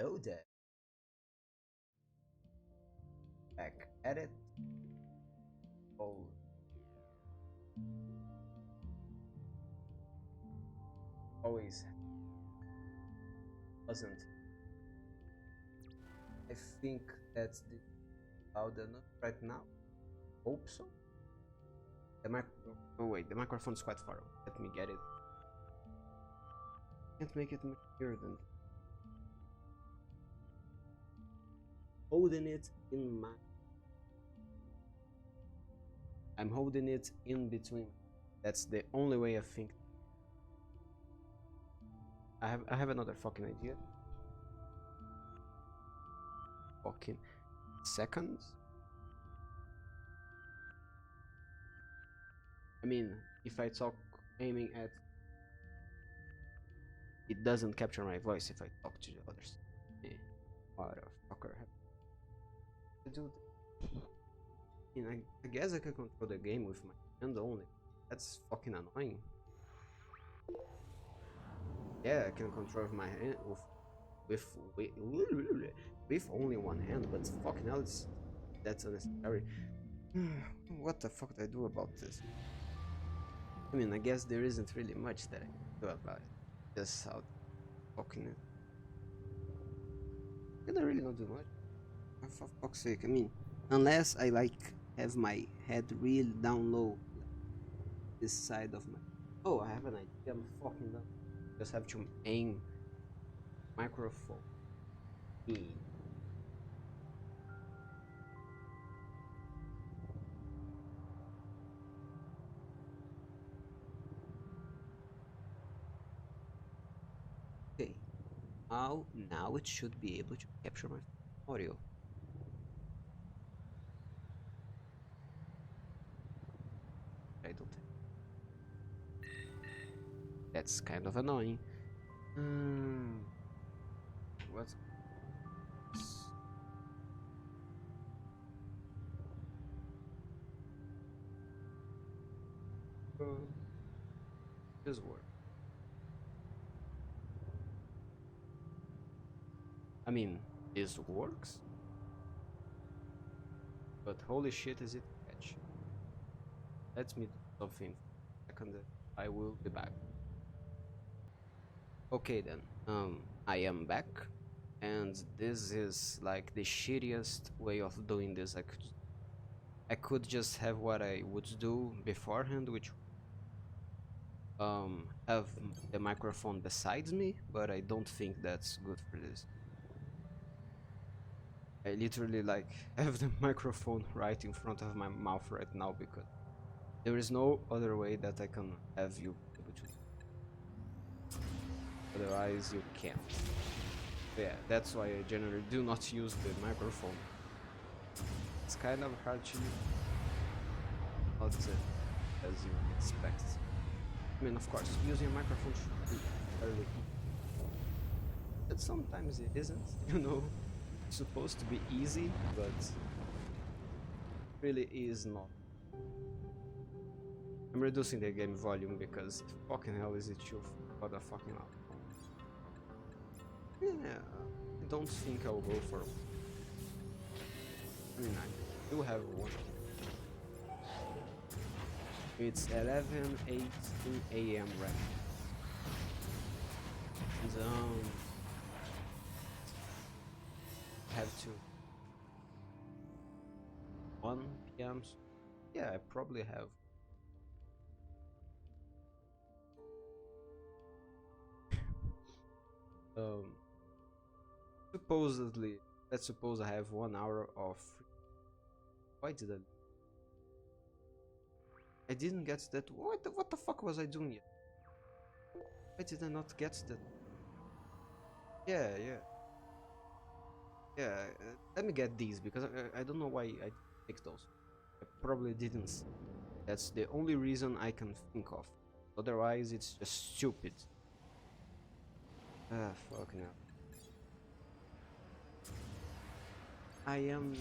Oh, that. Back at it. Oh. Always wasn't. I think that's the loud enough right now. Hope so. The mic. Oh wait, the microphone's quite far away. Let me get it. Can't make it much clearer than that. Holding it in my. I'm holding it in between. That's the only way I think. I have another fucking idea. Fucking seconds. I mean, if I talk aiming at, it doesn't capture my voice if I talk to the others. What a fucker have to do that? I mean, I guess I can control the game with my hand only. That's fucking annoying. Yeah, I can control with my hand with with only one hand, but fucking hell, that's unnecessary. What the fuck do I do about this? I mean, I guess there isn't really much that I can do about it. Just how fucking it. Can I really not do much? For fuck's sake, I mean, unless I like have my head real down low, like this side of my. Oh, I have an idea. I'm fucking done. Just have to aim microphone in. Okay, now it should be able to capture my audio. I don't think that's kind of annoying. What's this word? I mean, this works, but holy shit, is it catch? Let me do something for a second. I will be back. Okay then, I am back, and this is like the shittiest way of doing this. I could just have what I would do beforehand, which have the microphone beside me, but I don't think that's good for this. I literally like have the microphone right in front of my mouth right now because there is no other way that I can have you able to. Otherwise, you can't. So yeah, that's why I generally do not use the microphone. It's kind of hard to use, not as you expect. I mean, of course, using a microphone should be fairly easy, but sometimes it isn't. You know, it's supposed to be easy, but really is not. I'm reducing the game volume because fucking hell is it too what the fucking hell. Yeah, I don't think I'll go for. I mean, I do have one. It's 11:18 a.m. right now. And have to 1 p.m. So yeah, I probably have. Supposedly, let's suppose I have 1 hour of free. Why did I didn't get that. What the fuck was I doing yet? Why did I not get that? Yeah, let me get these because I don't know why I picked those. I probably didn't. That's the only reason I can think of. Otherwise, it's just stupid. Ah, fucking hell. I am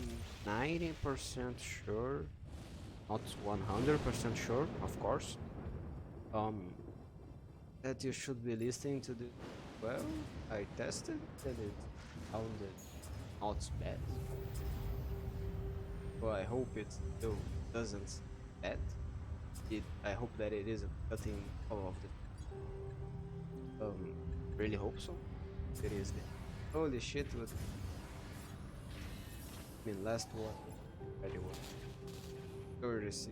90% sure, not 100% sure, of course, that you should be listening to this. Well, I tested and it sounded not bad. Well, I hope it still doesn't bad. I hope that it isn't cutting all of the. Really hope so. It is. Holy shit! What? I mean, last one already was courtesy.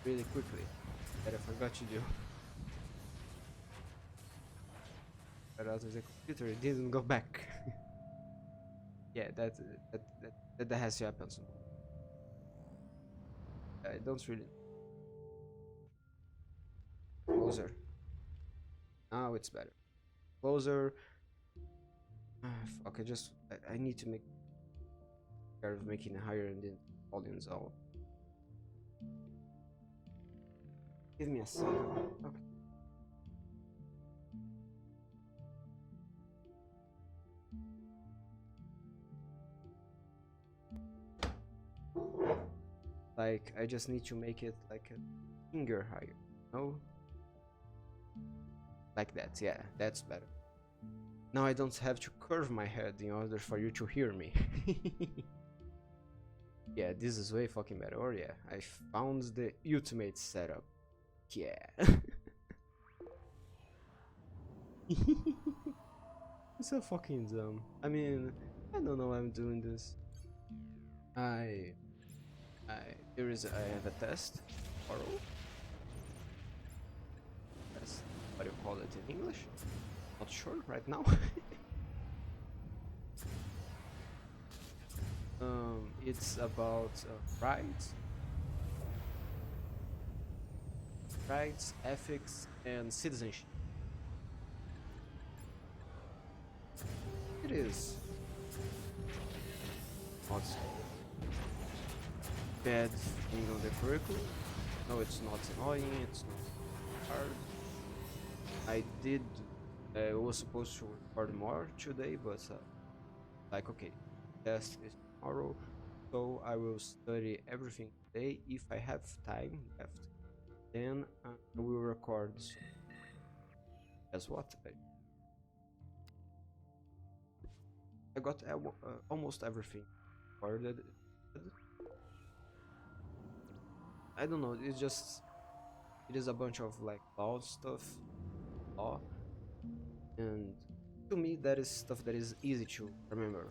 Really quickly that I forgot to do. But out of the computer, it didn't go back. Yeah, that has to happen. So I don't really closer. Now it's better. Closer. Fuck! I need to make care of making higher and then volumes all. Give me a second. Okay. Like, I just need to make it like a finger higher. No? Like that, yeah, that's better. Now I don't have to curve my head in order for you to hear me. Yeah, this is way fucking better. Or yeah, I found the ultimate setup. Yeah. It's so fucking dumb. I mean, I don't know why I'm doing this. I I have a test tomorrow. That's what you call it in English. Not sure right now. It's about rights, ethics, and citizenship. It is not bad thing on the curriculum. No, it's not annoying. It's not hard. I was supposed to record more today, but like, okay, test is tomorrow, so I will study everything today. If I have time left, then I will record. So guess what? I got almost everything recorded. I don't know. It is a bunch of like law stuff, law, and to me that is stuff that is easy to remember.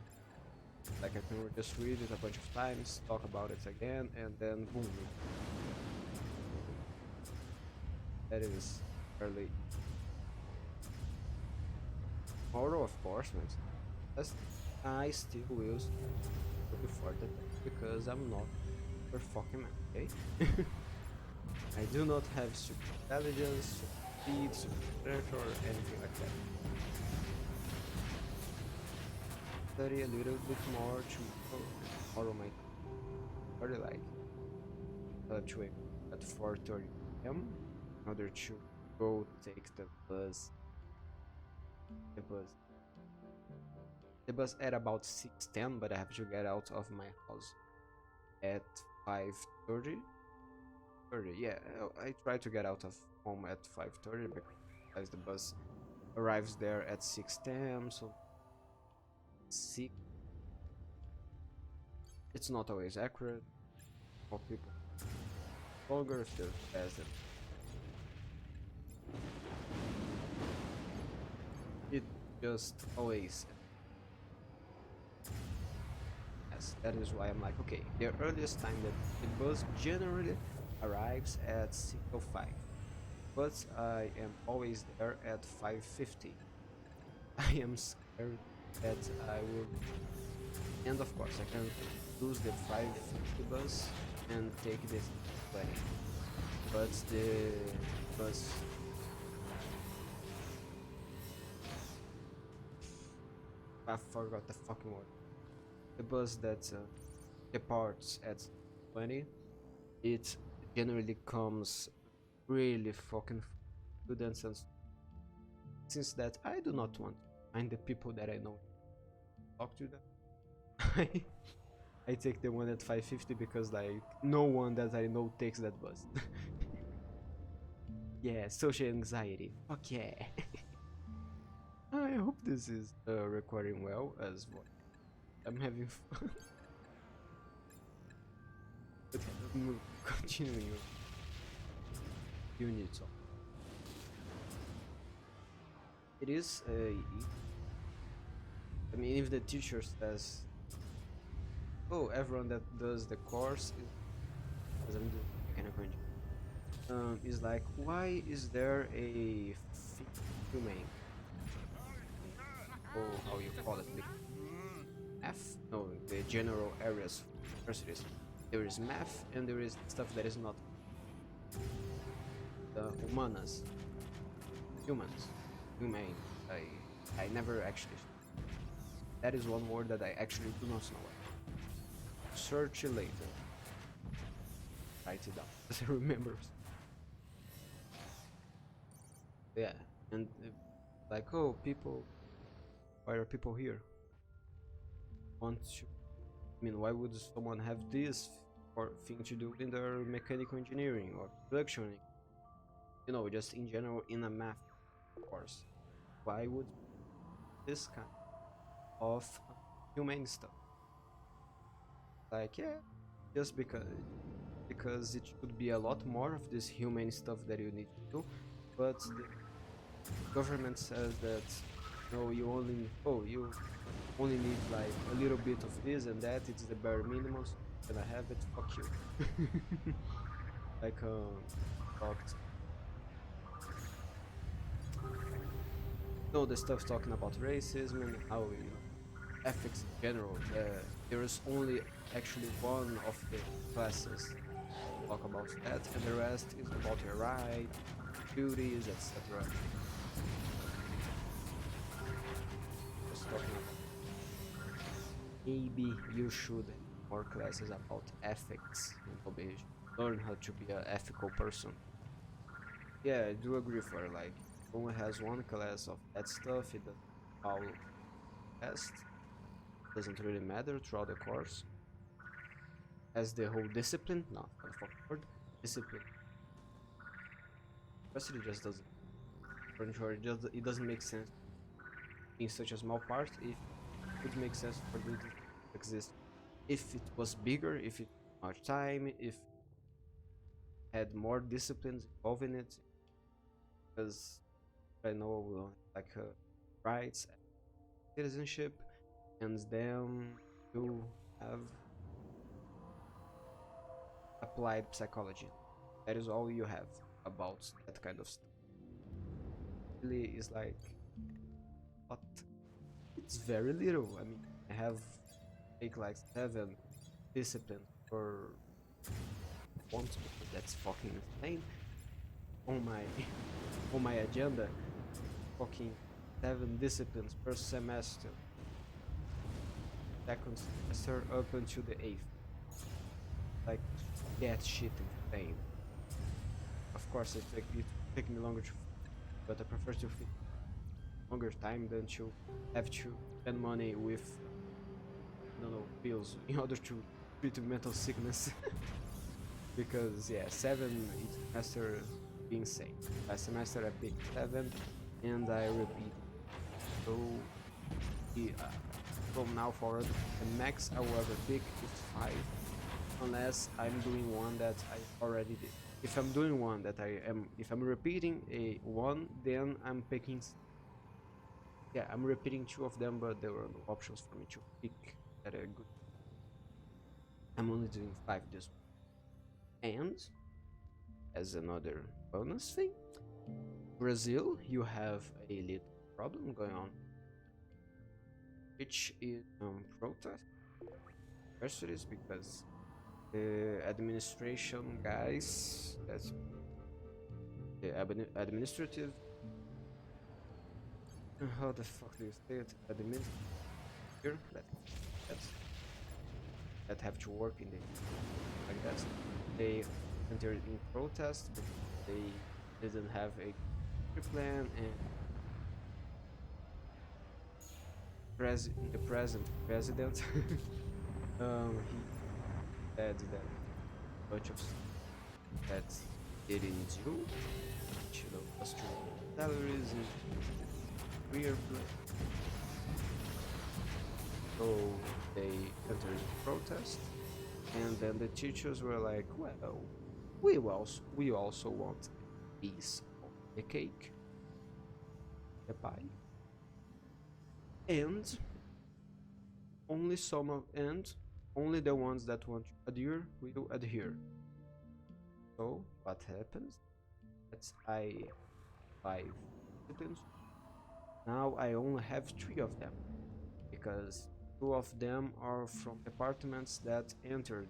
Like I can just read it a bunch of times, talk about it again, and then boom. That is fairly. Tomorrow, of course, man. I still will before that because I'm not a fucking man, okay? I do not have super intelligence, super speed, super strength, or anything like that. Study a little bit more tomorrow my already like to wake at 4:30 p.m. in order to go take the bus. The bus at about 6:10, but I have to get out of my house at 5:30. Yeah, I try to get out of home at 5:30 because the bus arrives there at 6:10. So 6. It's not always accurate. For people longer if they're faster. It just always. Yes, that is why I'm like, okay, the earliest time that the bus generally arrives at 6:05, but I am always there at 5:50. I am scared that I will, and of course I can lose the 5:50 bus and take this 20, but the bus. I forgot the fucking word. The bus that departs at 20, it generally comes really fucking good and sense. Since that I do not want to find the people that I know talk to them. I take the one at 5:50 because like no one that I know takes that bus. Yeah, social anxiety. Fuck yeah. I hope this is recording well as well. I'm having fun. But continuing with units. It is I mean, if the teacher says, "Oh, everyone that does the course is," because I'm doing mechanical engineering, is like, why is there a humane? Oh, how you call it? The math? No, the general areas for universities. There is math and there is stuff that is not humanas, humans, humane. I never actually. That is one word that I actually do not know. Search it later. Write it down. As I remember. Yeah, and like, oh, people, why are people here? Want to? I mean, why would someone have this or thing to do in their mechanical engineering or production? You know, just in general in a math course. Why would this kind of humane stuff? Like, yeah, just because it should be a lot more of this humane stuff that you need to do, but the government says that no, you only need like a little bit of this and that. It's the bare minimum. So can I have it? Fuck you. Like talked. No, the stuff talking about racism and how ethics in general. There is only actually one of the classes talk about that, and the rest is about your right, duties, etc. Just talking about maybe you should have more classes about ethics and obligation. Learn how to be an ethical person. Yeah, I do agree for like only has one class of that stuff, it doesn't all test. Doesn't really matter throughout the course. As the whole discipline, not kind of word, discipline. University just doesn't. It doesn't make sense in such a small part. If it would make sense for it to exist, if it was bigger, if it had more time, if had more disciplines involved in it, because I know like rights, citizenship, and then you have applied psychology. That is all you have about that kind of stuff. Really is like, but it's very little. I mean, I have take like 7 disciplines for once because that's fucking insane on my on my agenda. Fucking 7 disciplines per semester. Second semester up until the 8th. Like that shit insane. Of course, it take me longer to, but I prefer to fit longer time than to have to spend money with I don't know pills in order to treat mental sickness. Because yeah, 7 each semester be insane. Last semester I picked 7 and I repeat. So from now forward the max I will ever pick is 5 unless I'm doing one that I already did. If I'm doing one that if I'm repeating a one, then I'm picking. Yeah, I'm repeating 2 of them, but there were no options for me to pick that are good. I'm only doing 5 this one. And as another bonus thing, Brazil, you have a little problem going on, which is protest universities because the administration guys, that's the administrative. How the fuck do you say it? Administrator that have to work in the like that. They entered in protest because they didn't have a plan and the present president he said that bunch of that it in zero. Industrial salaries in career plan. So they entered the protest, and then the teachers were like, "Well, we also want a piece of the cake, the pie, and only the ones that want to adhere will adhere." So what happens? That's I 5 disciplines. Now I only have 3 of them because 2 of them are from departments that entered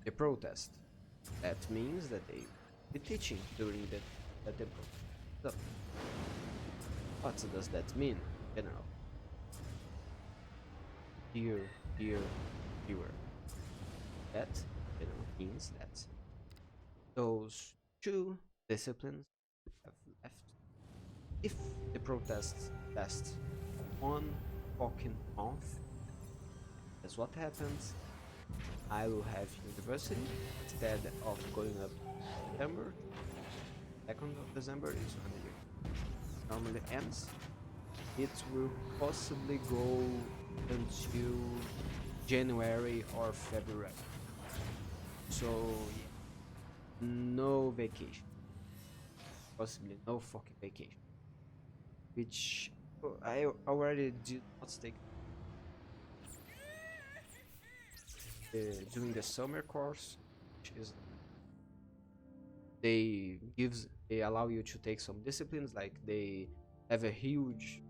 the protest. That means that they will be teaching during the protest. So what does that mean? You know, here, here, here. That means that those 2 disciplines we have left, if the protests last 1 fucking month, that's what happens. I will have university instead of going up December. 2nd of December is when the year normally ends. It will possibly go until January or February. So yeah, no vacation. Possibly no fucking vacation. Which I already did not take during the summer course, which is they allow you to take some disciplines, like they have a huge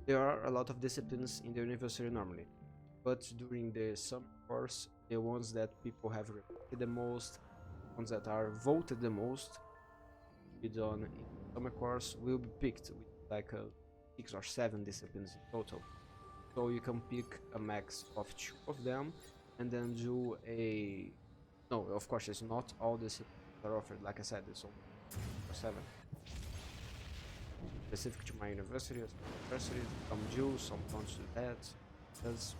there are a lot of disciplines in the university normally, but during the summer course, the ones that people have repeated the most, ones that are voted the most be done in summer course will be picked with like 6 or 7 disciplines in total. So you can pick a max of 2 of them and then do a no, of course it's not all disciplines are offered. Like I said, it's only 7 specific to my university. Some do, some don't do that. There's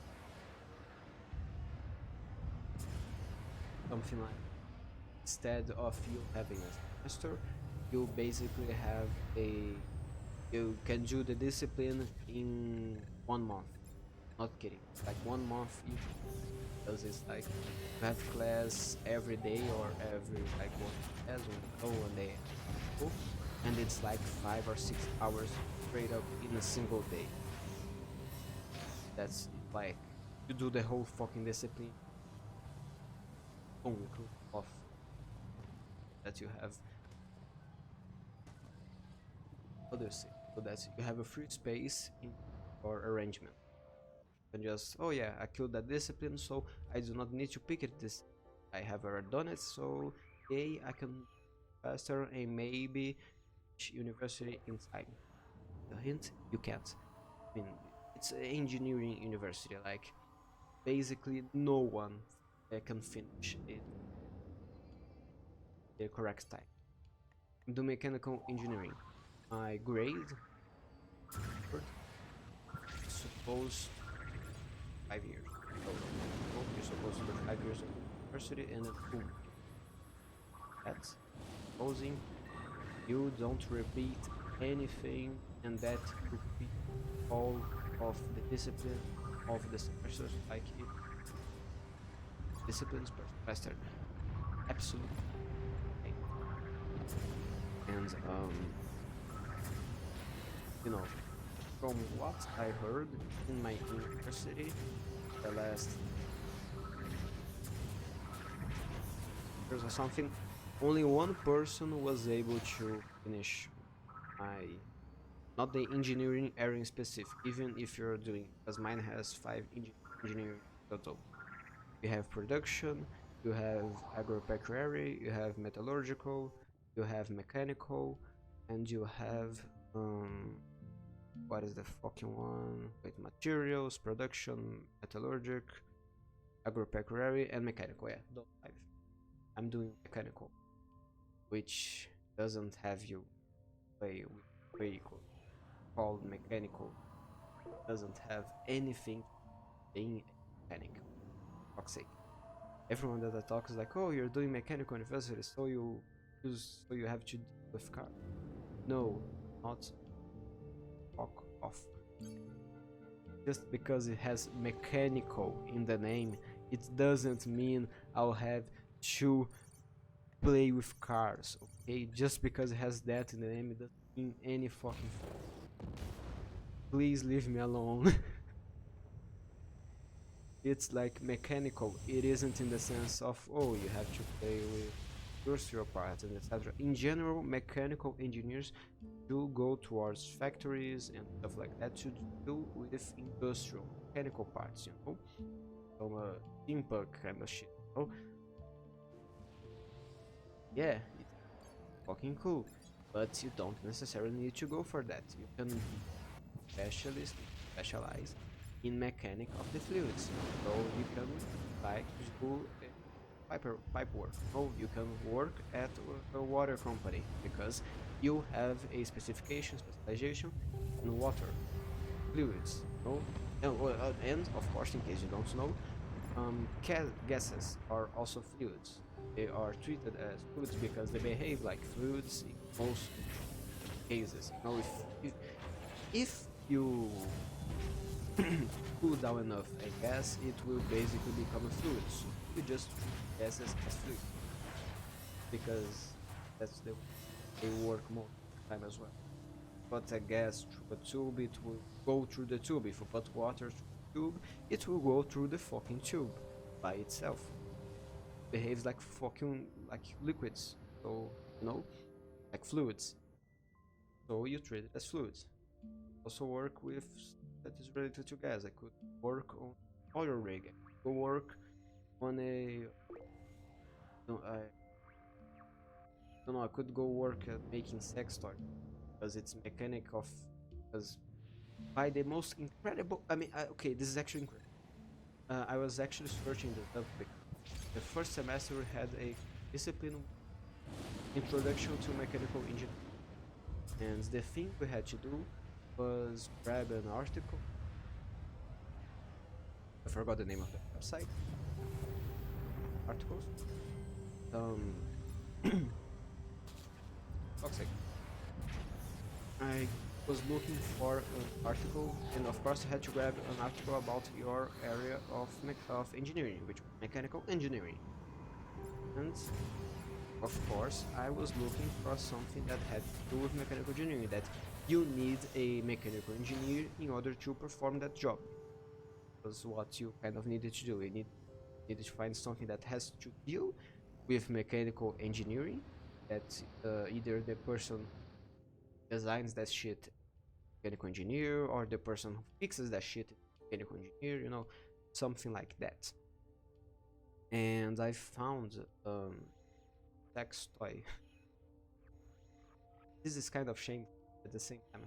something like instead of you having a semester, you basically have you can do the discipline in 1 month. Not kidding, like 1 month each, because it's like you have class every day or every like one class one day, and it's like 5 or 6 hours straight up in a single day. That's like you do the whole fucking discipline only off that you have other things, so that you have a free space in your arrangement. And just, oh yeah, I killed that discipline, so I do not need to pick it this. I have already done it, so yay, I can faster and maybe university in time. The hint, you can't. I mean, it's an engineering university, like basically no one can finish it the correct time. Do mechanical engineering. My grade is supposed 5 years. So you're supposed to do 5 years of university and then boom. That's supposing you don't repeat anything and that you repeat all of the discipline of the semesters, like disciplines per semester. Absolutely. And you know, from what I heard in my university the last years or something, only one person was able to finish my not the engineering area in specific, even if you're doing, because mine has 5 engineering total. You have production, you have agropecuary, you have metallurgical, you have mechanical, and you have what is the fucking one? Wait, materials, production, metallurgic, agropecuary, and mechanical. Yeah, those 5. I'm doing mechanical, which doesn't have you play with vehicle called mechanical. Doesn't have anything being a mechanic. Toxic. everyone that I talk is like, oh, you're doing mechanical university, so you have to deal with car. No, not fuck off. Just because it has mechanical in the name, it doesn't mean I'll have to play with cars, okay? Just because it has that in the name, it doesn't mean any fucking thing. Please leave me alone. It's like mechanical. It isn't in the sense of, oh, you have to play with industrial parts and etc. In general, mechanical engineers do go towards factories and stuff like that to do with industrial mechanical parts, you know, some steampunk kind of shit. You know? Yeah, it's fucking cool, but you don't necessarily need to go for that. You can be specialize in mechanic of the fluids. So you can like do pipe work. So you can work at a water company because you have a specialization in water fluids. No, and of course, in case you don't know, gases are also fluids. They are treated as fluids because they behave like fluids in most cases. You know, if you cool down enough a gas, it will basically become a fluid. So you just treat gases as fluid because that's the way they work most of the time as well. Put a gas through a tube, it will go through the tube. If you put water through the tube, it will go through the fucking tube by itself. Behaves like fucking like liquids, so you know, like fluids. So you treat it as fluids. Also work with that is related to gas. I could work on oil rig. I could work on a. No, I don't know. I could go work at making sex toy because it's mechanic of because by the most incredible. I mean, okay, this is actually incredible. I was actually searching this up because the first semester we had a discipline introduction to mechanical engineering, and the thing we had to do was grab an article. I forgot the name of the website. Articles. Toxic. I was looking for an article, and of course I had to grab an article about your area of engineering, which was mechanical engineering. And of course, I was looking for something that had to do with mechanical engineering. That you need a mechanical engineer in order to perform that job. Was what you kind of needed to do. You needed to find something that has to deal with mechanical engineering. That either the person designs that shit, mechanical engineer, or the person who fixes that shit, mechanical engineer. You know, something like that. And I found sex toy. This is kind of shameful at the same time.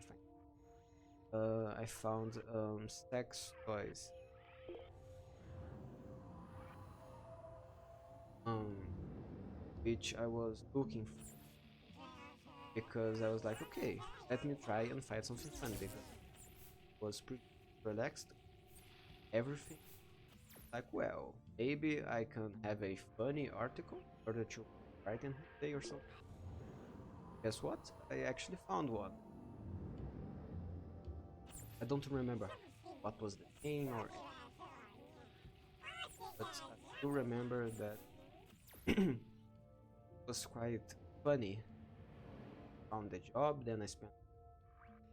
I found sex toys. Which I was looking for because I was like, okay, let me try and find something fun because it was pretty relaxed. Everything like, well, maybe I can have a funny article in order to write in day or something. Guess what? I actually found one. I don't remember what was the name or but I do remember that it was quite funny. Found the job, then I spent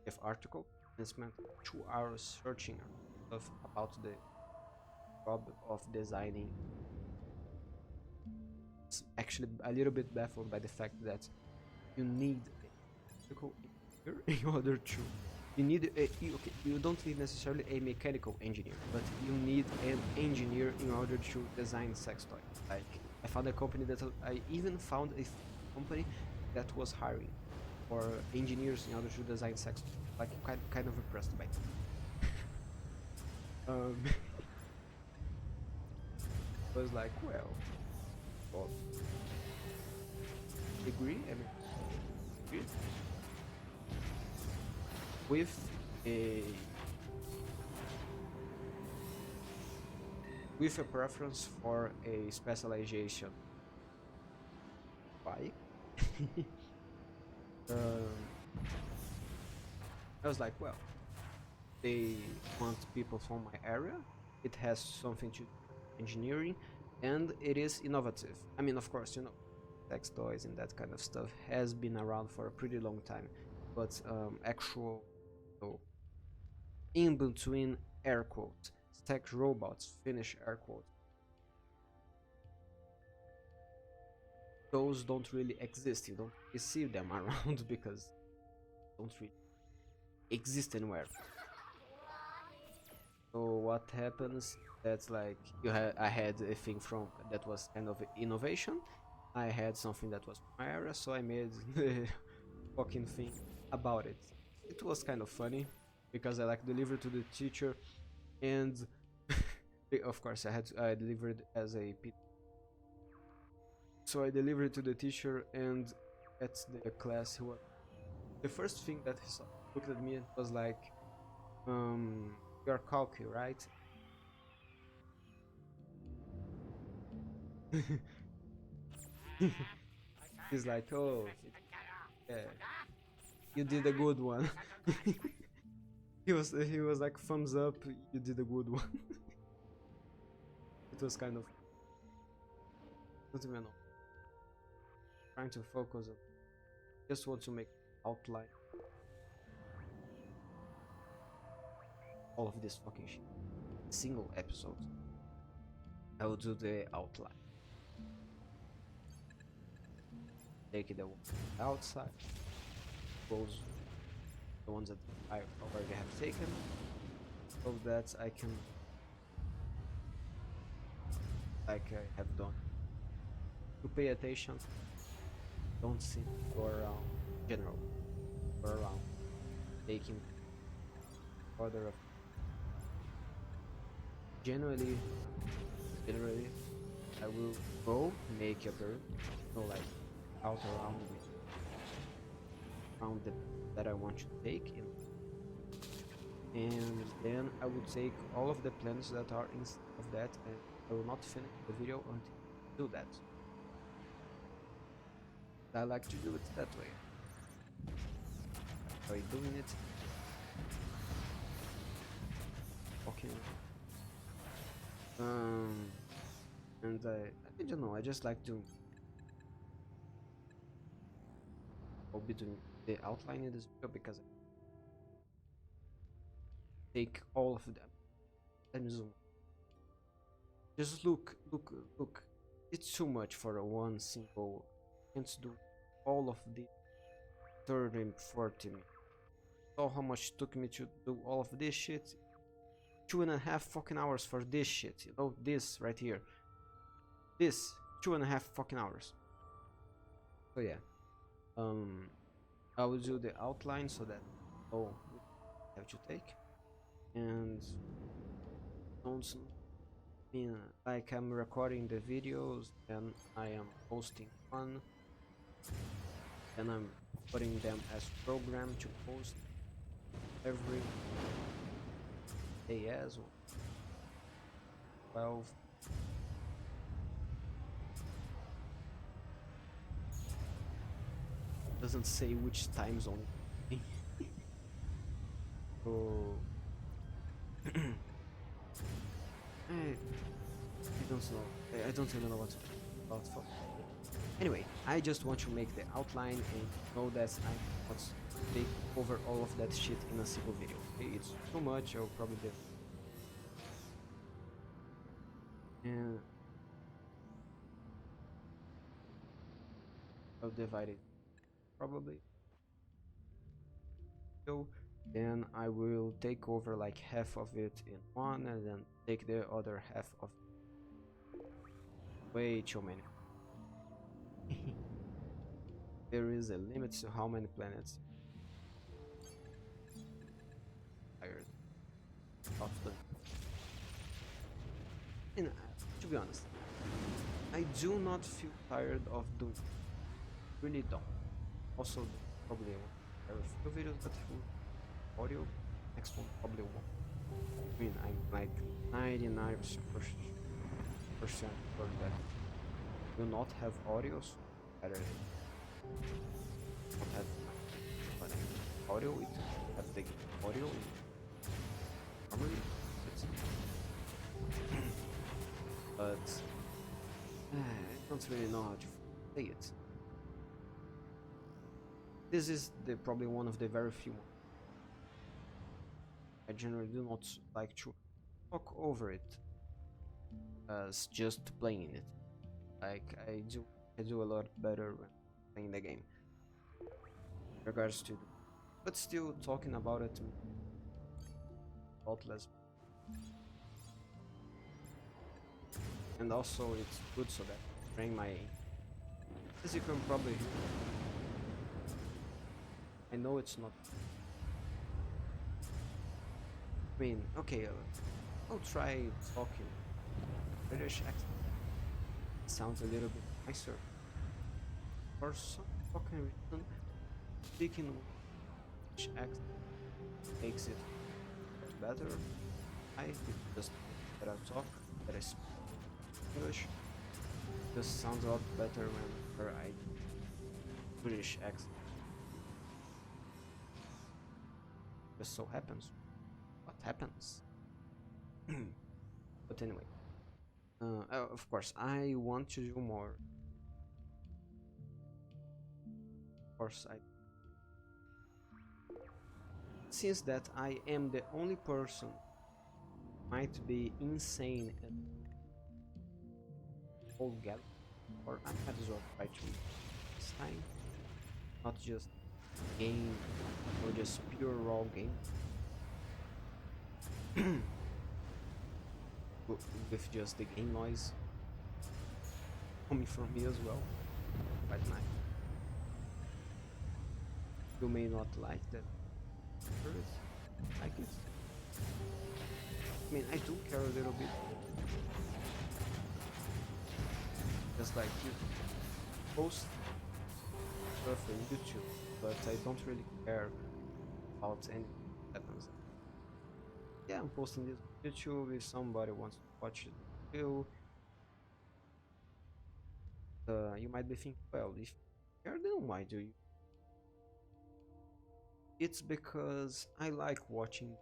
the article and spent 2 hours searching stuff about the job of designing. It's actually a little bit baffled by the fact that you need a mechanical engineer in order to you don't need necessarily a mechanical engineer, but you need an engineer in order to design sex toy. Like I found a company that I even found a company that was hiring for engineers in order to design sex toy. Like kind of impressed by that. Was like, well, agree. I mean, agree with a with a preference for a specialization. Why? um, I was like, well, they want people from my area. It has something to do with engineering, and it is innovative. I mean, of course, you know, sex toys and that kind of stuff has been around for a pretty long time, but actual, so in between air quotes, sex robots, finish air quotes, those don't really exist. You don't see them around because they don't really exist anywhere. So what happens? That's like I had a thing from that was kind of innovation. I had something that was my area, so I made the fucking thing about it. It was kind of funny because I like delivered to the teacher, and of course I delivered as a so I delivered to the teacher, and at the class he was the first thing that he saw, looked at me and was like, you're Kalki, right? He's like, oh, yeah, you did a good one. He was like, thumbs up, you did a good one. It was kind of, not even know, trying to focus on, just want to make outline all of this fucking shit. Single episode, I will do the outline. Take the outside, close the ones that I already have taken, so that I can, like I have done, to pay attention, don't sit go around, general, go around, taking order of, generally, I will go make a turn, so like out around me, around the that I want to take in, and then I will take all of the plants that are inside of that, and I will not finish the video until I do that. I like to do it that way. By doing it, okay. And I don't know. I just like to. I'll be doing the outline in this video because I take all of them and zoom. Just look. It's too much for a one single. Can't do all of the 30, 40 minutes. So how much it took me to do all of this shit? 2.5 fucking hours for this shit. You know, this right here. This 2.5 fucking hours. So yeah, I will do the outline so that oh, I have to take, and don't mean like I'm recording the videos and I am posting one, and I'm putting them as program to post every day as well. 12. Doesn't say which time zone. So I don't know. I don't even know what to talk about. Anyway, I just want to make the outline and know that I want to take over all of that shit in a single video. Okay, it's too much. I'll probably do. And I'll divide it probably. So then I will take over like half of it in one, and then take the other half of. Way too many. There is a limit to how many planets tired of the. And to be honest, I do not feel tired of doing. Really don't. Also, probably there are a few videos that will audio. Next one probably won't. I mean, I'm like 99% percent for that do not have audio, so better not have but audio. It have the audio normally, it's, but I don't really know how to say it. This is probably one of the very few ones. I generally do not like to talk over it as just playing it. Like I do a lot better when playing the game. In regards to, but still talking about it a lot less. And also it's good so that I train my, as you can probably hear. I know it's not. I mean, okay, I'll try talking British accent. It sounds a little bit nicer. For some fucking reason, speaking British accent makes it better. I just that I talk, that I speak English, just sounds a lot better whenever I British accent. Just so happens. What happens? But anyway, of course, I want to do more. Of course, since that I am the only person might be insane at whole galaxy, or I might as well try to this time, not just game or just pure raw game. With just the game noise coming from me as well. Quite nice. You may not like that. Like it. I mean, I do care a little bit. Just like you post stuff on YouTube, but I don't really care about anything that happens. Yeah, I'm posting this on YouTube if somebody wants to watch it too. You might be thinking, well, if you care, then why do you? It's because I like watching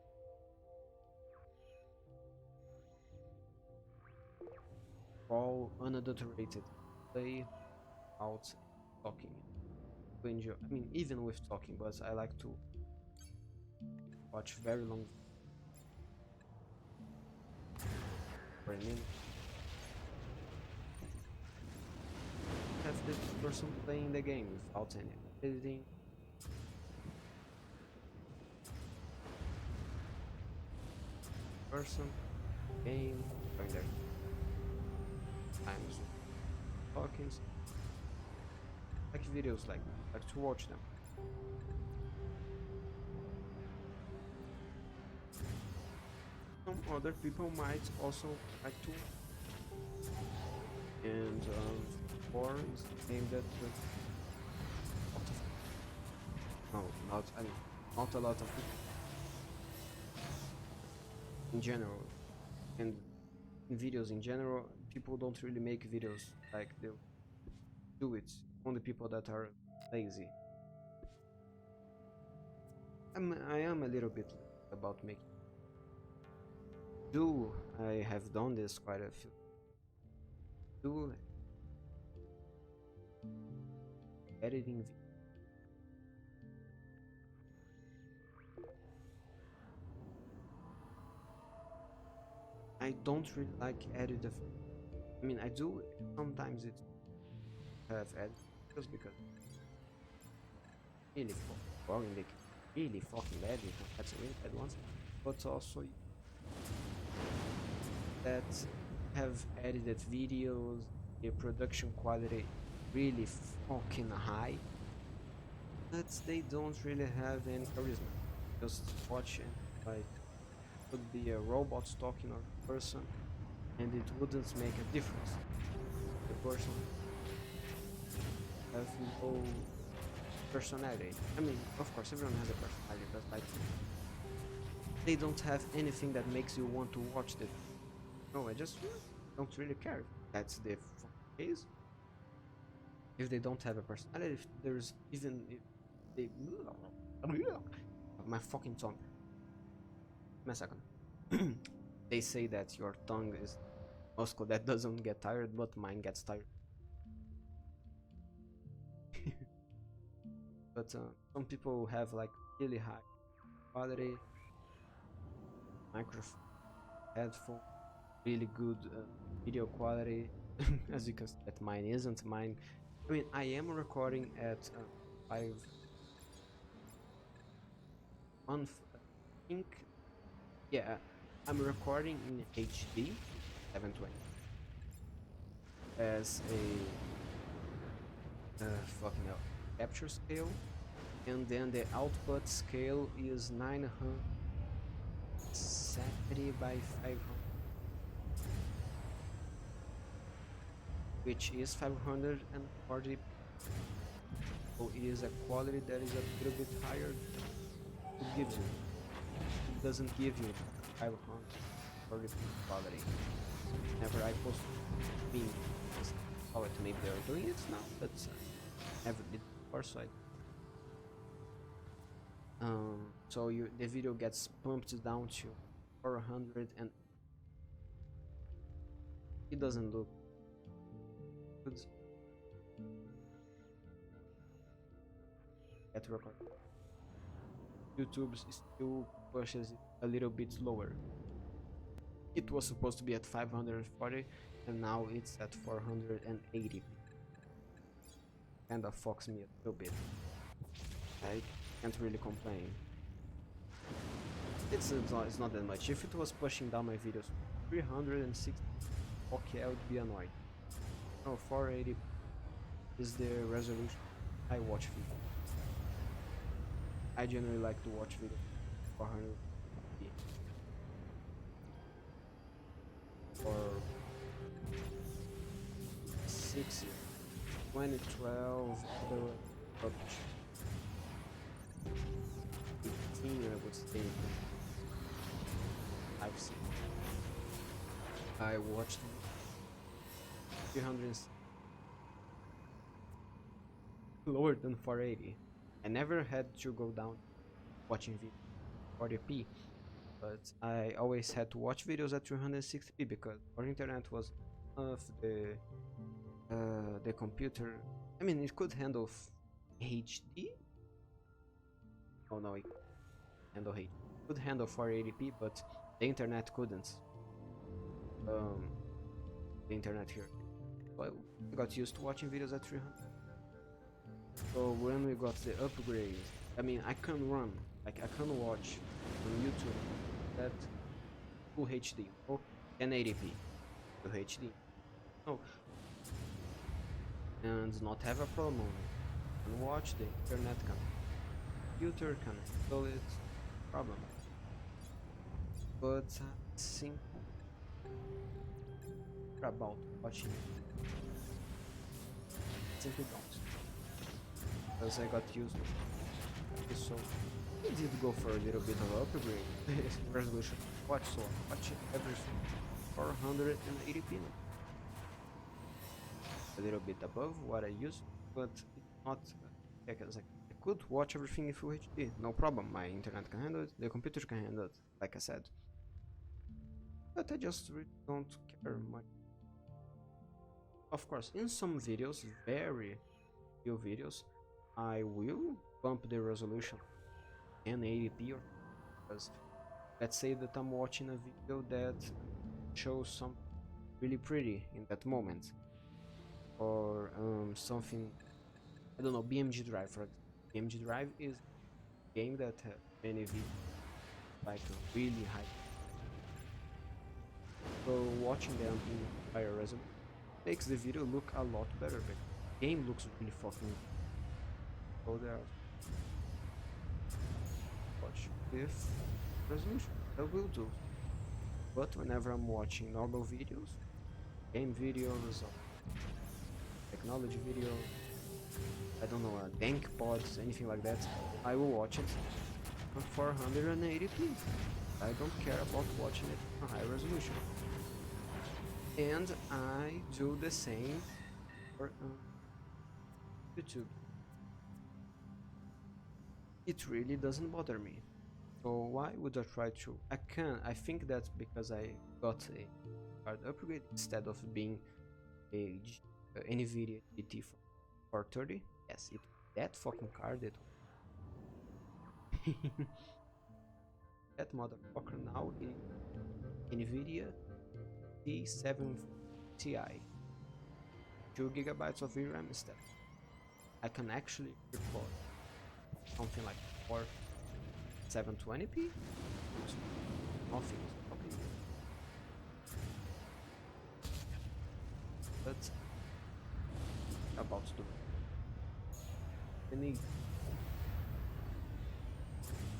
raw, unadulterated play out talking. To enjoy. I mean, even with talking, but I like to watch very long for a minute. Have this person playing the game without any editing. Person, game, going there. Times talking. Like videos like to watch them. Some other people might also like to. And Spore is a game that no, not a lot of people in general, and in videos in general, people don't really make videos like they do it. Only people that are lazy. I am a little bit about making. I have done this quite a few. Editing videos. I don't really like edit. I mean, I do sometimes. It have edit just because really boring. They can really fucking bad. You can have some really bad ones, but also that have edited videos, the production quality really fucking high, but they don't really have any charisma. Just watching, like, would be a robot talking or a person, and it wouldn't make a difference. The person have no personality. I mean, of course, everyone has a personality, but like, they don't have anything that makes you want to watch them. No, I just don't really care if that's the case. If they don't have a personality, if there's even if they my fucking tongue. Give me a second. They say that your tongue is muscle that doesn't get tired, but mine gets tired. But some people have like really high quality microphone, headphone, really good video quality. As you can see, that mine isn't. Mine, I mean, I am recording at 5 1 I think, yeah, I'm recording in HD 720 as a fucking hell, capture scale, and then the output scale is 970 by 500, which is 540. So it is a quality that is a little bit higher. It gives you. It doesn't give you 540 quality. Whenever I post being how it maybe they're doing it now, but never did before, so so the video gets pumped down to 400 and it doesn't look good. At record. YouTube still pushes it a little bit lower. It was supposed to be at 540 and now it's at 480. Kinda fucks me a little bit. I can't really complain. It's not that much. If it was pushing down my videos 360, okay, I would be annoyed. No, 480 is the resolution I watch video. I generally like to watch video 480 or 60, 2012, the publish 15, I would say. I've seen. I watched 300 lower than 480. I never had to go down watching video 40p, but I always had to watch videos at 360p because our internet was of the computer. I mean, it could handle HD. Oh no, it could handle HD. It could handle 480p, but the internet couldn't. The internet here. So I got used to watching videos at 300. So when we got the upgrade, I mean, I can run, like I can watch on YouTube that full HD or 1080p full HD. No, and not have a problem on it. And watch the internet can, computer can handle it, problem. But think about watching it. Simply don't. Because I got used to it, so I did go for a little bit of upgrade. Resolution. Watch everything 480p. A little bit above what I used, but it's not because I could watch everything in full HD, no problem. My internet can handle it, the computer can handle it, like I said. But I just really don't care much. Of course, in some videos, very few videos, I will bump the resolution 1080p, or because let's say that I'm watching a video that shows something really pretty in that moment, or something, I don't know, BMG Drive for example. BMG Drive is a game that has many videos like really high, so watching them in higher resolution makes the video look a lot better, but the game looks really fucking good. So there, watch with resolution, that will do. But whenever I'm watching normal videos, game videos, or technology videos, I don't know, dank pods, anything like that, I will watch it on 480p. I don't care about watching it on high resolution. and I do the same for YouTube. It really doesn't bother me. So why would I try to? I think that's because I got a card upgrade instead of being a NVIDIA GT 430. Yes, it that fucking card. It that motherfucker now is NVIDIA T7 Ti, 2 gigabytes of VRAM instead. I can actually record something like 720p. Nothing is fucking good. But about to do. I need.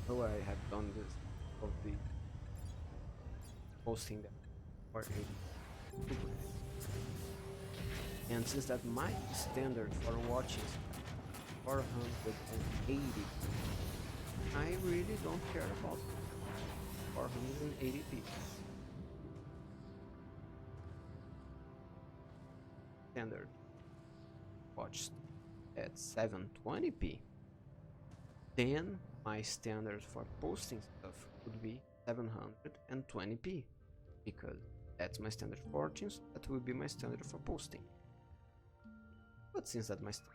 Oh, I have done this of the posting that for 80. And since that my standard for watching is 480, I really don't care about 480p. Standard watched at 720p, then my standard for posting stuff would be 720p, because that's my standard for watching, so that will be my standard for posting. But since that my standard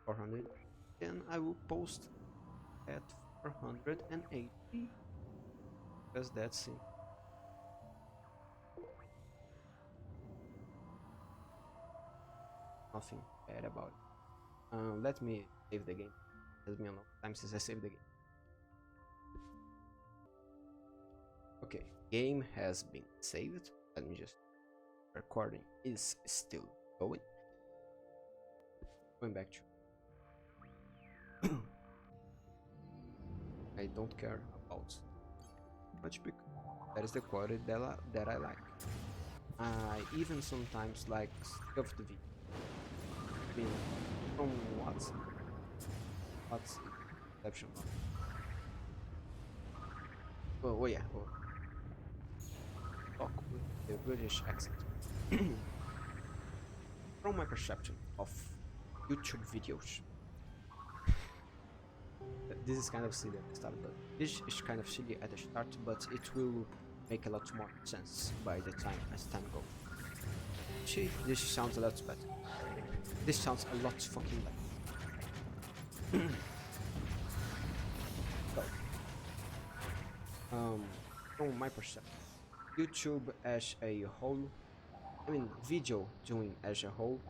400, then I will post at 480, because that's it. Nothing bad about it. Let me save the game. It has been a long time since I saved the game. Okay, game has been saved. Let me just. Recording is still going. Going back to. I don't care about much because that is the quality that I like. I even sometimes like scuffed video. I mean, from what's exception of? Oh yeah. Oh. Talk with the British accent. From my perception of YouTube videos, this is kind of silly at the start, but this is kind of silly at the start, but it will make a lot more sense by the time as time goes. See, this sounds a lot better. This sounds a lot fucking better. So, from my perception, YouTube as a whole, I mean, video doing as a whole,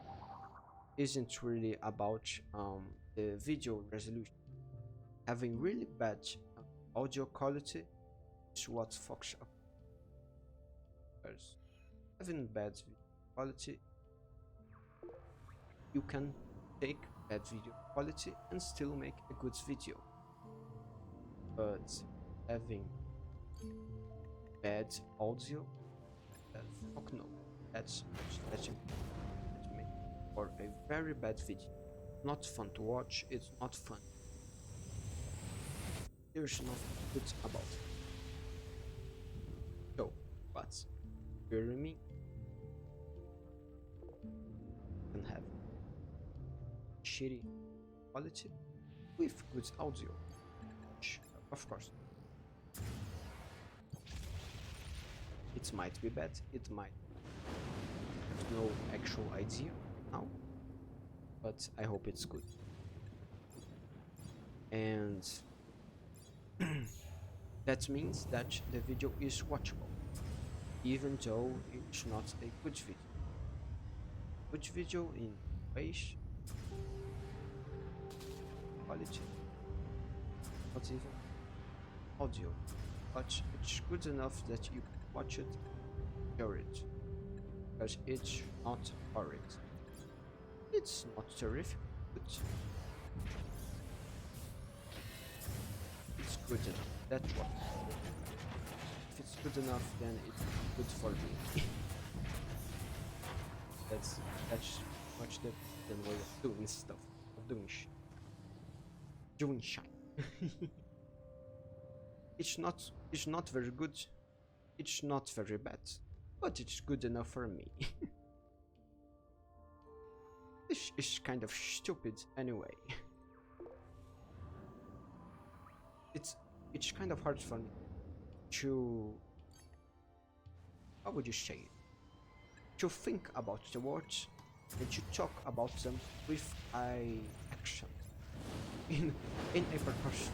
isn't really about the video resolution. Having really bad audio quality is what fucks up. Because having bad video quality, you can take bad video quality and still make a good video. But having bad audio, fuck no. That's me for a very bad video. Not fun to watch. It's not fun. There's nothing good about it. So, but me can have shitty quality with good audio, which, of course, it might be bad. It might have no actual idea now, but I hope it's good. And that means that the video is watchable, even though it's not a good video. Good video in ways, quality, not even audio, but it's good enough that you can watch it, enjoy it, because it's not horrid. It's not terrific, but it's good enough. That's what. If it's good enough, then it's good for me. That's much different way of doing stuff, of doing shit. Doing shit. It's not very good. It's not very bad. but it's good enough for me. This is kind of stupid anyway. It's kind of hard for me to, how would you say it? To think about the words and to talk about them with action in a purpose.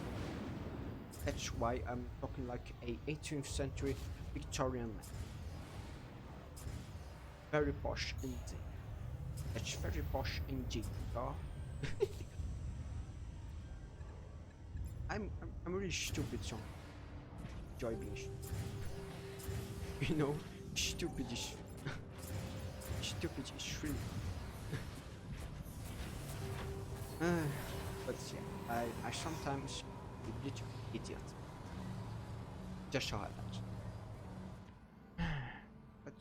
That's why I'm talking like a 18th century Victorian man. Very posh indeed. That's very posh indeed, yeah. I'm really stupid, so enjoy being stupid. You know, stupid is stupid is really. But yeah, I sometimes be idiot. Just how I like. But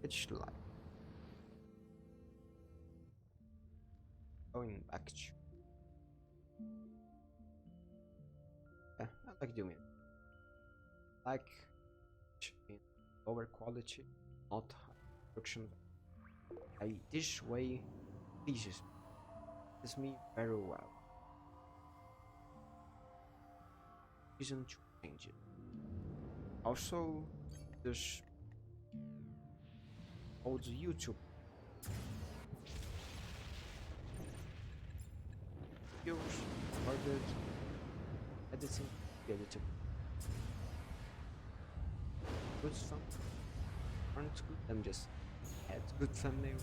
it's life. Going back to, yeah, I like doing it. Like in lower quality, not high production. This way pleases me very well. Reason to change it. Also, there's old YouTube videos, recorded, editing, editing. Good fun. Aren't good. I'm just had good thumbnail.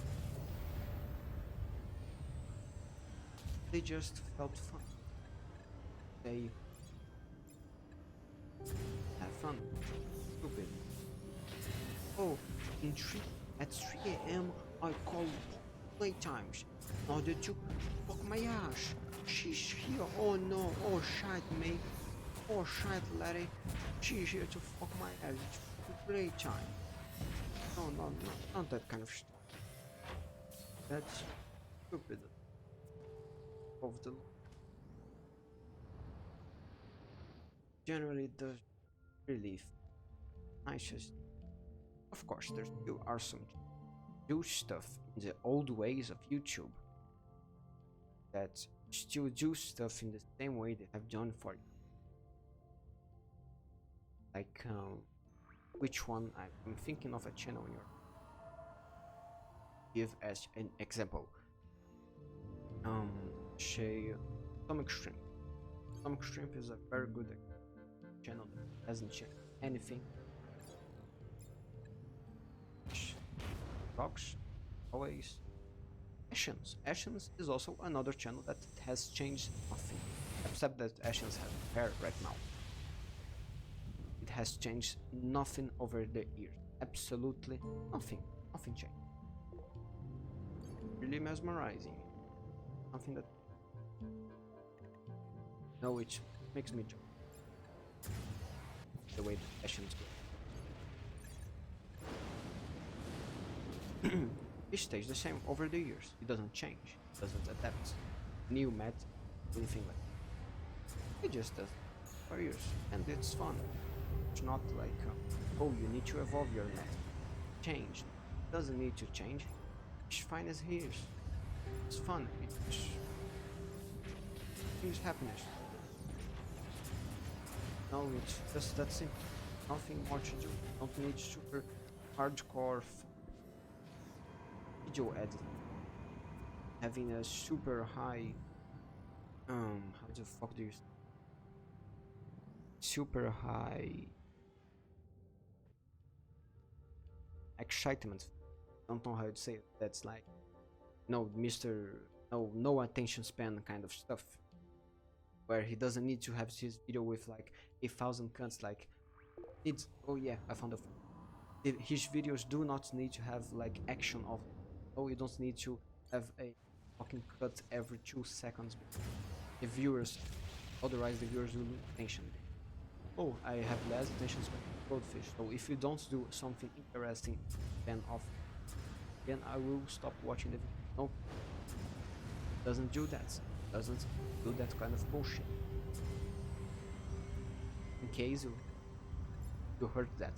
They just felt fun. They have fun. Stupid. Oh, at 3 a.m. I call playtimes in order to fuck my ass. She's here. Oh no. Oh shit, mate. Oh shit, laddie. She's here to fuck my ass. It's playtime. No, not that kind of stuff. That's stupid. Of the generally the relief nicest. Of course, there still are some do stuff in the old ways of YouTube that still do stuff in the same way they have done for you. Like which one? I'm thinking of a channel in your give as an example. Say Stomach Shrimp. Stomach Shrimp is a very good channel that hasn't changed anything. Rocks, always. Ashes is also another channel that has changed nothing, except that Ashes has hair right now. It has changed nothing over the years. Absolutely nothing. Nothing changed. Really mesmerizing. Something that no, it makes me jump. The way the Ashes go. It stays the same over the years. It doesn't change. It doesn't adapt. New method, anything like that. It just does for years, and it's fun. It's not like oh, you need to evolve your method. Change. It doesn't need to change. It's fine as he is. It's fun. It brings happiness. No, it's just that simple. Nothing more to do. Don't need super hardcore video editing. Having a super high how the fuck do you say? Super high excitement. Don't know how to say it. That's like no no attention span kind of stuff, where he doesn't need to have his video with like 1,000 cuts. Like it's oh yeah, I found his videos do not need to have like action of oh, you don't need to have a fucking cut every 2 seconds. The viewers, otherwise the viewers will lose attention. Oh, I have less attention span goldfish, so if you don't do something interesting then I will stop watching the video. No, doesn't do that. Doesn't do that kind of bullshit. In case you you heard that,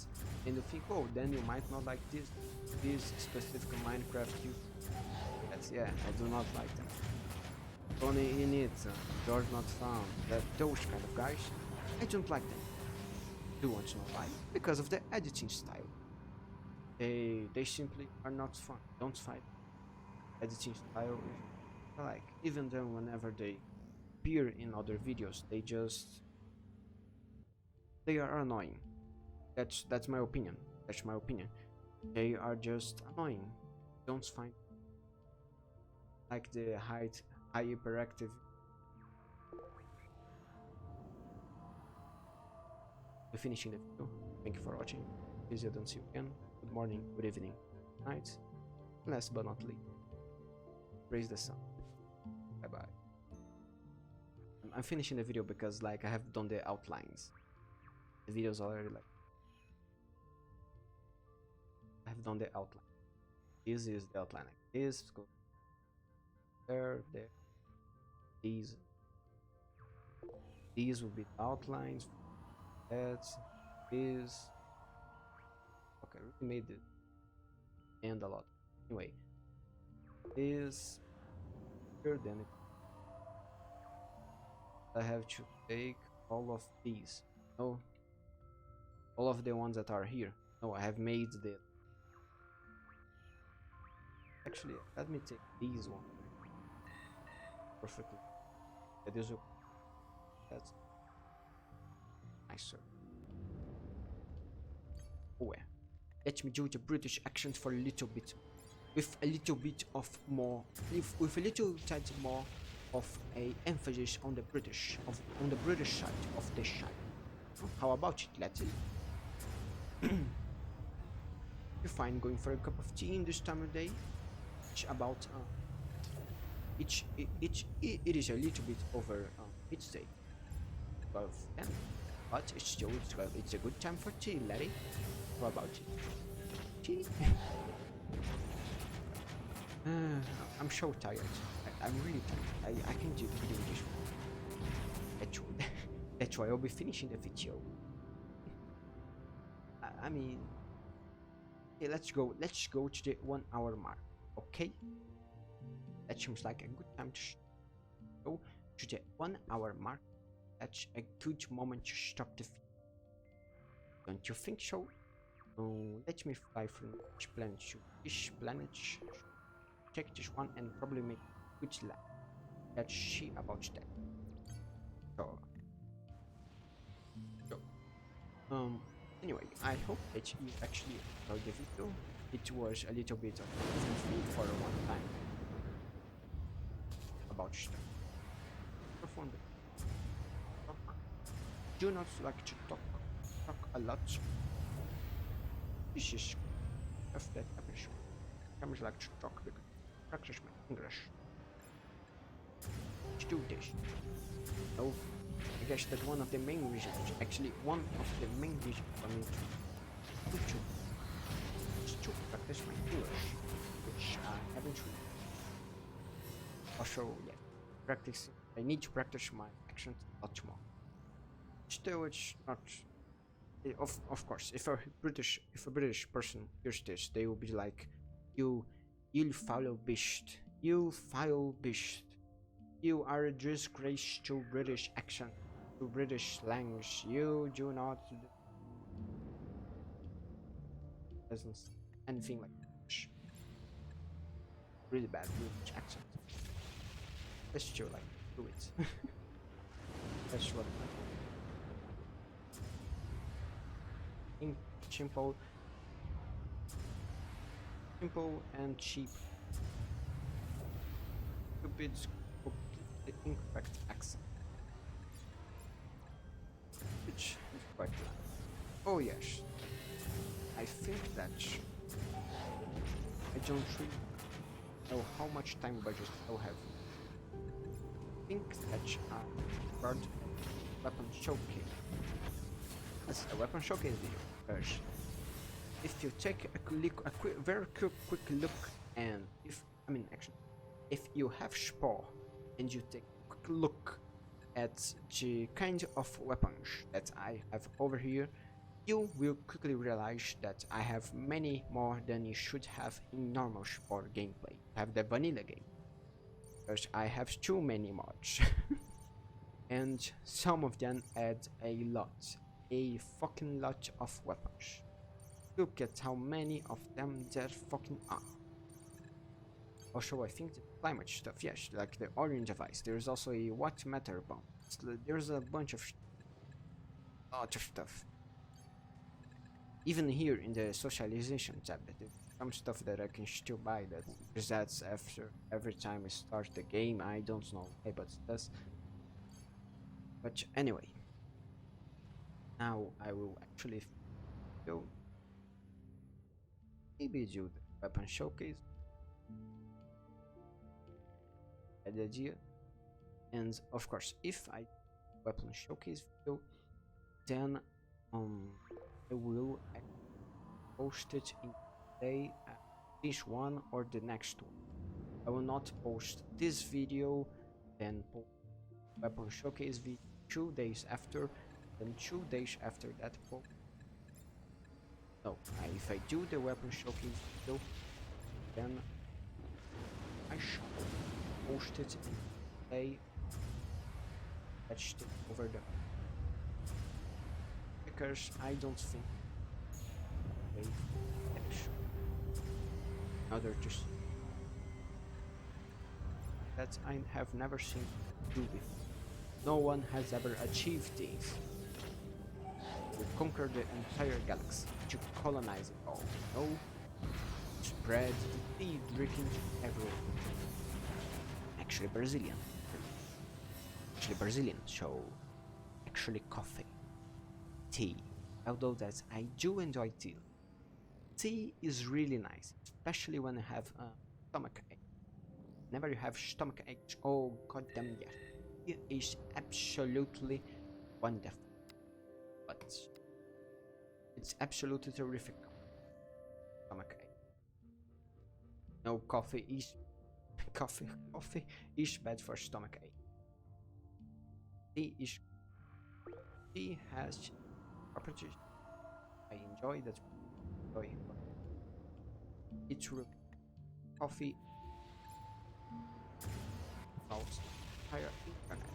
and you think, oh, then you might not like this specific Minecraft you. That's, yeah, I do not like them. Only in it, George not found. That those kind of guys, I don't like them. Do want to know why? Because of the editing style. They simply are not fun. Don't find editing style is like, even then whenever they appear in other videos, they are annoying. That's my opinion. That's my opinion. They are just annoying. Don't find like the hyperactive. We're finishing the video. Thank you for watching. Please, I don't see you again. Good morning, good evening, night. Last but not least, praise the sun. Bye bye. I'm finishing the video because like I have done the outlines. The video's already like I have done the outline. This is the outline. Like this go there. These will be the outlines. That's this. Okay, we made it and a lot. Anyway, this here, then I have to take all of these. No, all of the ones that are here. No, I have made the. Actually, let me take these ones perfectly. That is that's nicer. Oh yeah. Let me do the British accent for a little bit, with a little bit of more, with a little tad more of a emphasis on the British, on the British side of the shine. How about it, let's see. You find going for a cup of tea in this time of day? It's about it is a little bit over midday, 12:10, but it's still 12. It's a good time for tea, laddie. How about it? Tea? I'm so tired. I'm really tired. I can do this. That's why I'll be finishing the video. I mean, okay, let's go to the 1 hour mark. Okay, that seems like a good time to go to the 1 hour mark. That's a good moment to stop the video. Don't you think so? Let me fly from each planet to each planet, check this one, and probably make a good lap. Let's see about that. So, anyway, I hope that you actually enjoyed the video. It was a little bit of something for one time about stuff. Perform the talk. Do not like to talk a lot. This is of that episode. I like to talk because practice my English. Let's do this. So, I guess that one of the main reasons, actually one of the main reasons for me to YouTube is to practice my English, which I haven't really. Also, yeah, practice. I need to practice my accent a lot more. Still, it's not. Of course, if a British person hears this, they will be like, "You foul beast! You foul beast! You are a disgrace to British accent, to British slangs. You do not doesn't anything like British. Really bad British accent. Let's just like do it. That's what. Simple and cheap. Stupid, completely incorrect accent. Which is quite bad. Oh yes, I think that I don't really know how much time budget I'll have. I think that I got a weapon showcase. As a weapon showcase video. First, if you take a very quick look, and if you have Spore and you take a quick look at the kind of weapons that I have over here, You will quickly realize that I have many more than you should have in normal Spore gameplay. I have the vanilla game, because I have too many mods. And some of them add a fucking lot of weapons. Look at how many of them there fucking are. Also, I think the climate stuff, yes, like the Orion Device. There's also a what matter bomb. There's a bunch of lot of stuff. Even here in the socialization tab, there's some stuff that I can still buy that resets after every time I start the game. I don't know why, but it does. But anyway, now I will actually go maybe do the weapon showcase. Bad idea. And of course, if I weapon showcase video, then I will post it in day this one or the next one. I will not post this video, then post weapon showcase video 2 days after, then 2 days after that post. No, if I do the weapon showcase video, then I shall post it in day patched it over the, because I don't think they in order to see that I have never seen do before. No one has ever achieved this. To conquer the entire galaxy, to colonize it all, no, spread the tea drinking everywhere. Actually Brazilian, so actually coffee, tea, although that I do enjoy tea. Tea is really nice, especially when I have a stomach ache. Whenever you have stomach ache, oh goddamn yeah, it is absolutely wonderful. But it's absolutely terrific. Stomach ache. No, coffee is coffee is bad for stomach ache. Tea has properties. I enjoy that. It's really coffee about entire internet.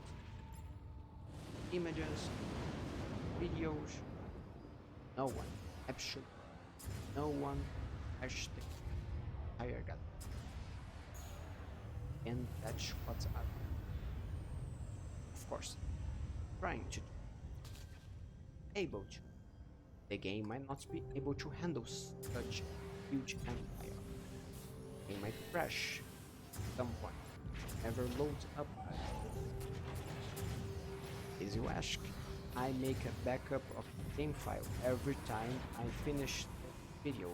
Images, videos, no one, absolutely no one has the entire galaxy. And that's what I'm, of course, trying to do. Able to. The game might not be able to handle such huge empire. It might crash at some point. Never loads up. As you ask, I make a backup of the game file every time I finish the video.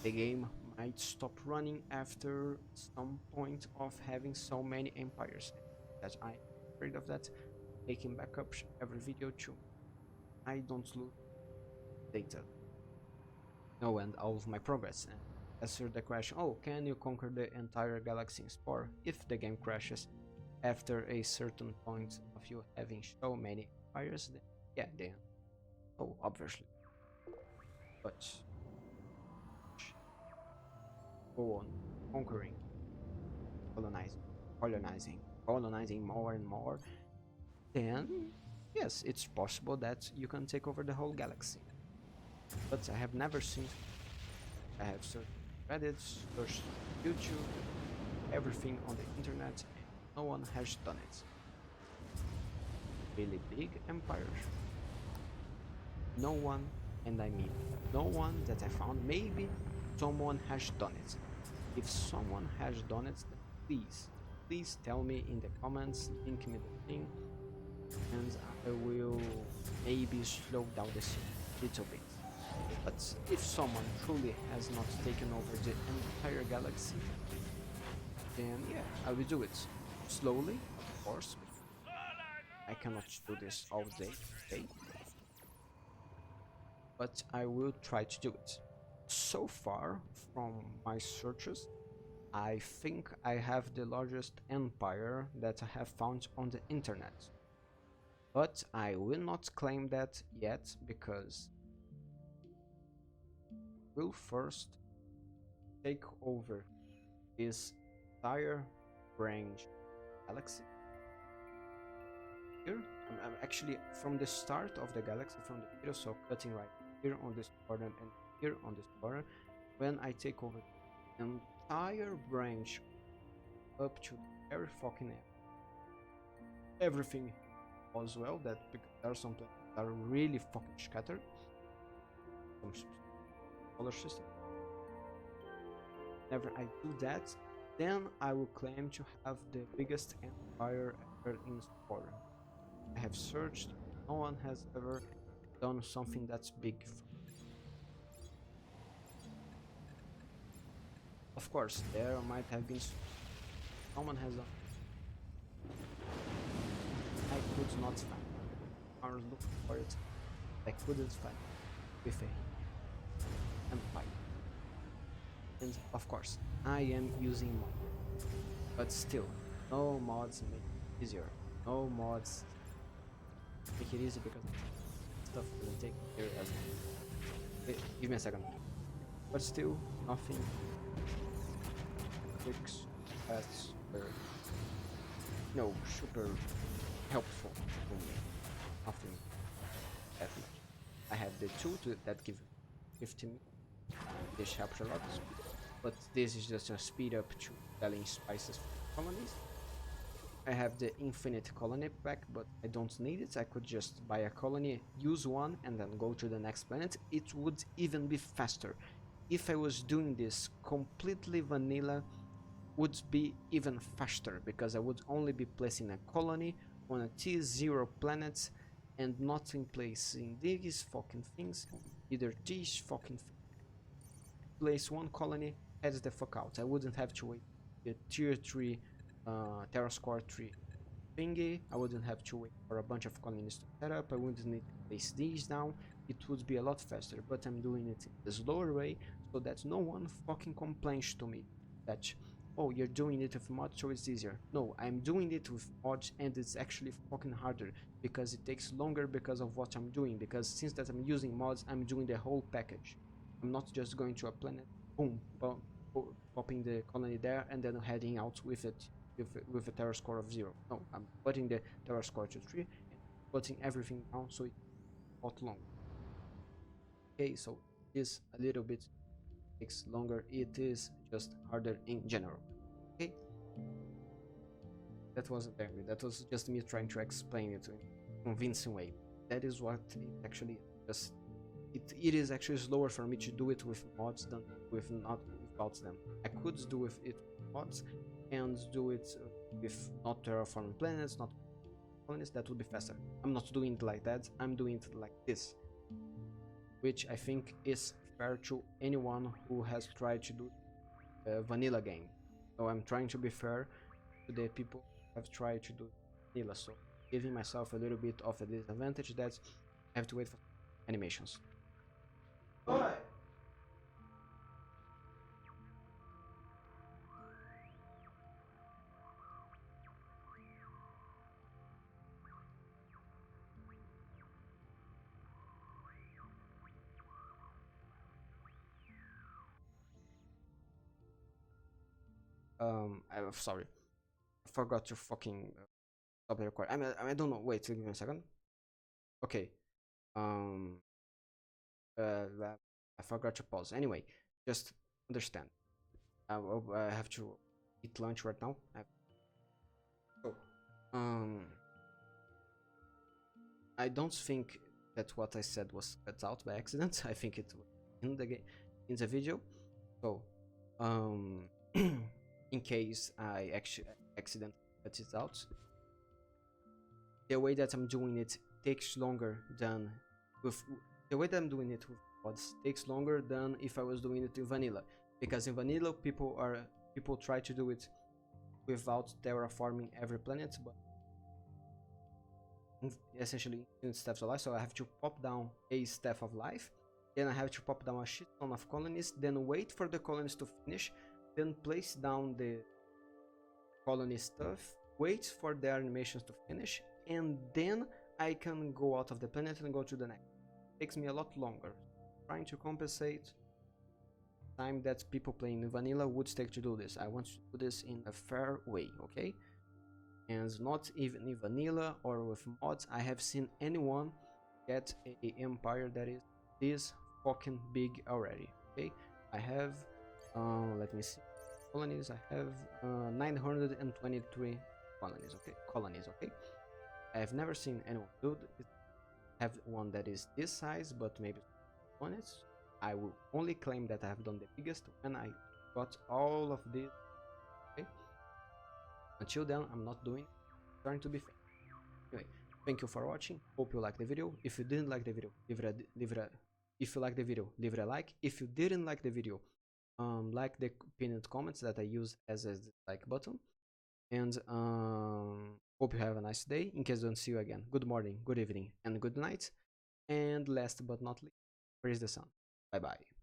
The game might stop running after some point of having so many empires. That I'm afraid of that. Making backups every video too. I don't lose data. No, and all of my progress. And answer the question, oh, can you conquer the entire galaxy in Spore? If the game crashes after a certain point of you having so many empires, then yeah, then oh, obviously. But go on conquering, colonizing more and more, then yes, it's possible that you can take over the whole galaxy. But I have never seen. I have searched Reddit, searched YouTube, everything on the internet, and no one has done it. Really big empires. No one, and I mean no one that I found. Maybe someone has done it. If someone has done it, then please tell me in the comments, link me the thing, and I will maybe slow down the scene a little bit. But if someone truly has not taken over the entire galaxy, then yeah, I will do it. Slowly, of course. I cannot do this all day, okay? But I will try to do it. So far, from my searches, I think I have the largest empire that I have found on the internet. But I will not claim that yet because we'll first take over this entire branch galaxy here. I'm actually from the start of the galaxy, from the middle, so cutting right here on this corner and here on this corner. When I take over the entire branch up to every fucking end, everything as well, that because there are some planets that are really fucking scattered, some solar system. Whenever I do that, then I will claim to have the biggest empire ever in Spore. I have searched, no one has ever done something that's big. Of course, there might have been someone has done. I could not find. I was looking for it. I couldn't find it with a empire. And of course, I am using mods, but still, no mods make it easier. No mods make it easy because stuff doesn't take care as well. Give me a second. But still, nothing fix that's no super helpful for me. Nothing that much. I have the two that give 15. This helps a lot, but this is just a speed up to selling spices for colonies. I have the infinite colony pack, but I don't need it. I could just buy a colony, use one, and then go to the next planet. It would even be faster. If I was doing this completely vanilla, would be even faster because I would only be placing a colony on a T0 planet and not in placing these fucking things, either these fucking things. Place one colony, heads the fuck out. I wouldn't have to wait the tier 3 Terrascore 3 thingy. I wouldn't have to wait for a bunch of colonies to set up. I wouldn't need to place these down. It would be a lot faster, but I'm doing it in the slower way so that no one fucking complains to me that, oh, you're doing it with mods so it's easier. No, I'm doing it with mods and it's actually fucking harder because it takes longer because of what I'm doing, because since that I'm using mods, I'm doing the whole package. I'm not just going to a planet, boom, popping the colony there and then heading out with it with a terror score of 0. No, I'm putting the terror score to 3 and putting everything down so it's a lot longer. Okay, so it is a little bit takes longer, it is just harder in general. Okay, that wasn't angry, that was just me trying to explain it in a convincing way. That is what it actually just it is actually slower for me to do it with mods than with not without them. I could do with it with mods and do it with not terraforming planets, not colonies. That would be faster. I'm not doing it like that, I'm doing it like this, which I think is fair to anyone who has tried to do a vanilla game. So I'm trying to be fair to the people who have tried to do vanilla, so giving myself a little bit of a disadvantage that I have to wait for animations. I'm sorry, I forgot to fucking stop the record. I don't know. Wait, give me a second. Okay. Um. I forgot to pause. Anyway, just understand. I have to eat lunch right now. So, I don't think that what I said was cut out by accident. I think it was in the in the video. So, in case I actually accidentally cut it out, the way that I'm doing it takes longer than with the way that I'm doing it with mods takes longer than if I was doing it in vanilla, because in vanilla people try to do it without terraforming every planet, but essentially infinite staffs of life. So I have to pop down a staff of life, then I have to pop down a shit ton of colonies, then wait for the colonies to finish, then place down the colony stuff, wait for their animations to finish, and then I can go out of the planet and go to the next. It takes me a lot longer. Trying to compensate time that people playing vanilla would take to do this. I want to do this in a fair way, okay? And not even in vanilla or with mods, I have seen anyone get a empire that is this fucking big already, okay? I have, let me see, colonies. I have 923 colonies, okay? I have never seen anyone do have one that is this size, but maybe on it. I will only claim that I have done the biggest when I got all of this, okay? Until then, I'm not doing it. Trying to be fair. Anyway, thank you for watching. Hope you liked the video. If you didn't like the video, if you like the video, leave it a like. If you didn't like the video, like the pinned comments that I use as a like button. And hope you have a nice day. In case I don't see you again, good morning, good evening, and good night. And last but not least, praise the sun. Bye bye.